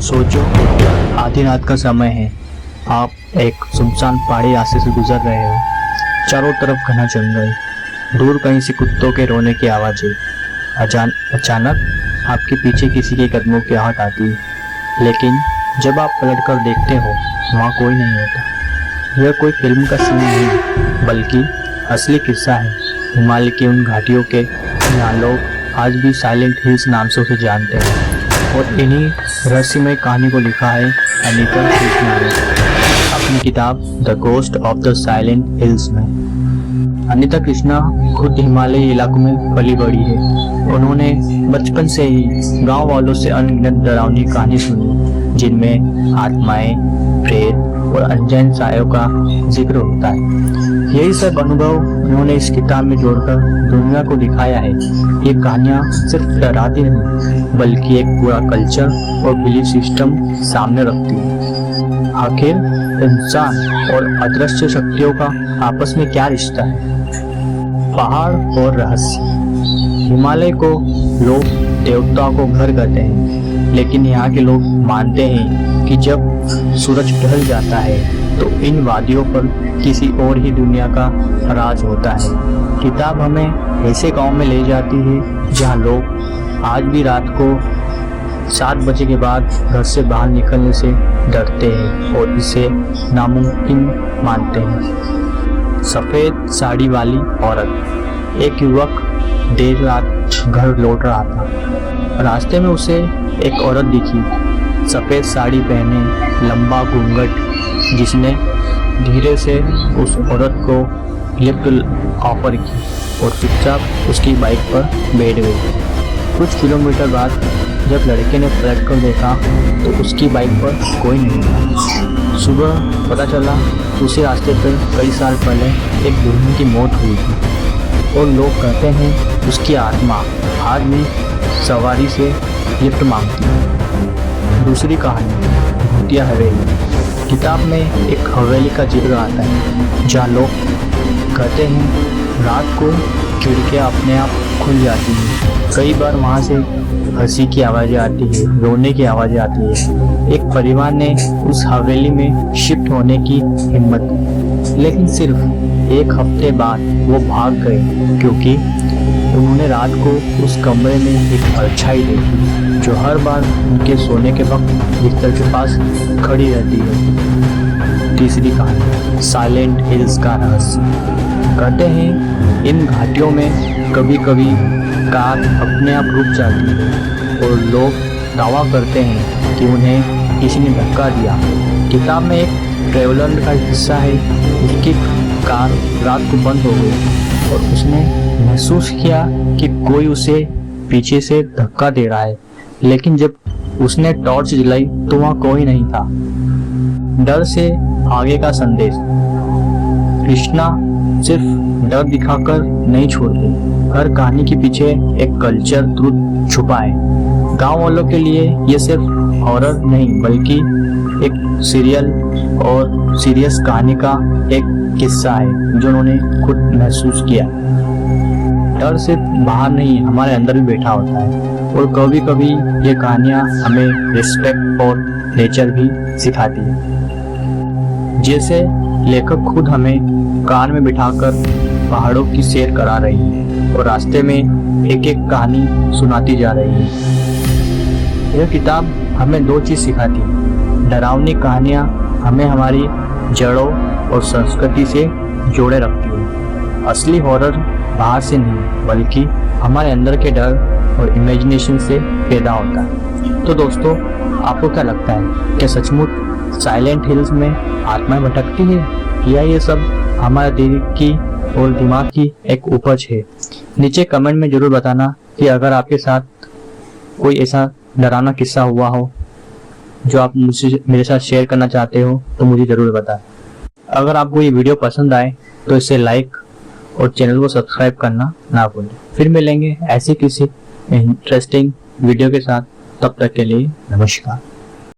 सोचो, आधी रात का समय है। आप एक सुनसान पहाड़ी रास्ते से गुजर रहे हो। चारों तरफ घना जंगल, दूर कहीं से कुत्तों के रोने की आवाज़ें। अचानक आपके पीछे किसी के कदमों की आहट आती है, लेकिन जब आप पलटकर देखते हो, वहाँ कोई नहीं होता। यह कोई फिल्म का सीन नहीं, बल्कि असली किस्सा है हिमालय की उन घाटियों के जहाँ लोग आज भी साइलेंट हिल्स नाम से उसे जानते हैं। और इन्हीं रहस्यमय कहानी को लिखा है अनीता कृष्णा ने अपनी किताब the ghost of the silent hills में। अनीता कृष्णा खुद हिमालयी इलाकों में पली बड़ी है। उन्होंने बचपन से ही गांव वालों से अनगिनत डरावनी कहानी सुनी, जिनमें आत्माएं, प्रेत और अनजान सायों का जिक्र होता है। यही सब अनुभव उन्होंने इस किताब में जोड़कर दुनिया को दिखाया है। ये कहानियाँ सिर्फ डराती नहीं, बल्कि एक पूरा कल्चर और बिलीफ सिस्टम सामने रखती है। आखिर इंसान और अदृश्य शक्तियों का आपस में क्या रिश्ता है? पहाड़ और रहस्य। हिमालय को लोग देवताओं को घर कहते हैं, लेकिन यहाँ के लोग मानते हैं कि जब सूरज ढल जाता है तो इन वादियों पर किसी और ही दुनिया का राज होता है। किताब हमें ऐसे गांव में ले जाती है जहां लोग आज भी रात को 7 बजे के बाद घर से बाहर निकलने से डरते हैं और इसे नामुमकिन मानते हैं। सफ़ेद साड़ी वाली औरत। एक युवक देर रात घर लौट रहा था। रास्ते में उसे एक औरत दिखी, सफ़ेद साड़ी पहने, लंबा घूंघट, जिसने धीरे से उस औरत को लिफ्ट ऑफर की और चुपचाप उसकी बाइक पर बैठ गई। कुछ किलोमीटर बाद जब लड़के ने पलट कर देखा तो उसकी बाइक पर कोई नहीं था। सुबह पता चला उसी रास्ते पर कई साल पहले एक दुल्हन की मौत हुई थी और लोग कहते हैं उसकी आत्मा आज भी सवारी से लिफ्ट मांगती है। दूसरी कहानी, भूतिया हवेली। किताब में एक हवेली का जिक्र आता है जहाँ लोग कहते हैं रात को खिड़कियाँ अपने आप खुल जाती हैं। कई बार वहाँ से हंसी की आवाज़ें आती है, रोने की आवाज़ें आती है। एक परिवार ने उस हवेली में शिफ्ट होने की हिम्मत की, लेकिन सिर्फ एक हफ्ते बाद वो भाग गए, क्योंकि उन्होंने रात को उस कमरे में एक परछाई देखी जो हर बार उनके सोने के वक्त बिस्तर के पास खड़ी रहती है। तीसरी कहानी, साइलेंट हिल्स का रहस्य। कहते हैं इन घाटियों में कभी कभी कार अपने आप रुक जाती है और लोग दावा करते हैं कि उन्हें किसी ने धक्का दिया। किताब में एक ट्रेवलर का हिस्सा है, उसकी कार रात को बंद हो गई और उसने महसूस किया कि कोई उसे पीछे से धक्का दे रहा है, लेकिन जब उसने टॉर्च जलाई तो वहाँ कोई नहीं था। डर से आगे का संदेश। कृष्णा सिर्फ डर दिखाकर नहीं छोड़ते, हर कहानी के पीछे एक कल्चर ट्रुथ छुपा है। गांव वालों के लिए ये सिर्फ हॉरर नहीं, बल्कि एक सीरियल और सीरियस कहानी का एक किस्सा है जो उन्होंने खुद महसूस किया। डर सिर्फ बाहर नहीं, हमारे अंदर भी बैठा होता है और कभी कभी ये कहानियाँ हमें रिस्पेक्ट और नेचर भी सिखाती है। जैसे लेखक खुद हमें कार में बिठाकर पहाड़ों की सैर करा रही है और रास्ते में एक एक कहानी सुनाती जा रही है। यह किताब हमें 2 चीज़ सिखाती है। डरावनी कहानियाँ हमें हमारी जड़ों और संस्कृति से जोड़े रखती है। असली हॉरर बाहर से नहीं, बल्कि हमारे अंदर के डर और इमेजिनेशन से पैदा होता है। तो दोस्तों, आपको क्या लगता है, क्या सचमुच साइलेंट हिल्स में आत्माएं भटकती है, या ये सब हमारे दिल की और दिमाग की एक उपज है? नीचे कमेंट में जरूर बताना कि अगर आपके साथ कोई ऐसा डरावना किस्सा हुआ हो जो आप मुझसे मेरे साथ शेयर करना चाहते हो तो मुझे ज़रूर बताएं। अगर आपको ये वीडियो पसंद आए तो इसे लाइक और चैनल को सब्सक्राइब करना ना भूलें। फिर मिलेंगे ऐसी किसी इंटरेस्टिंग वीडियो के साथ, तब तक के लिए नमस्कार।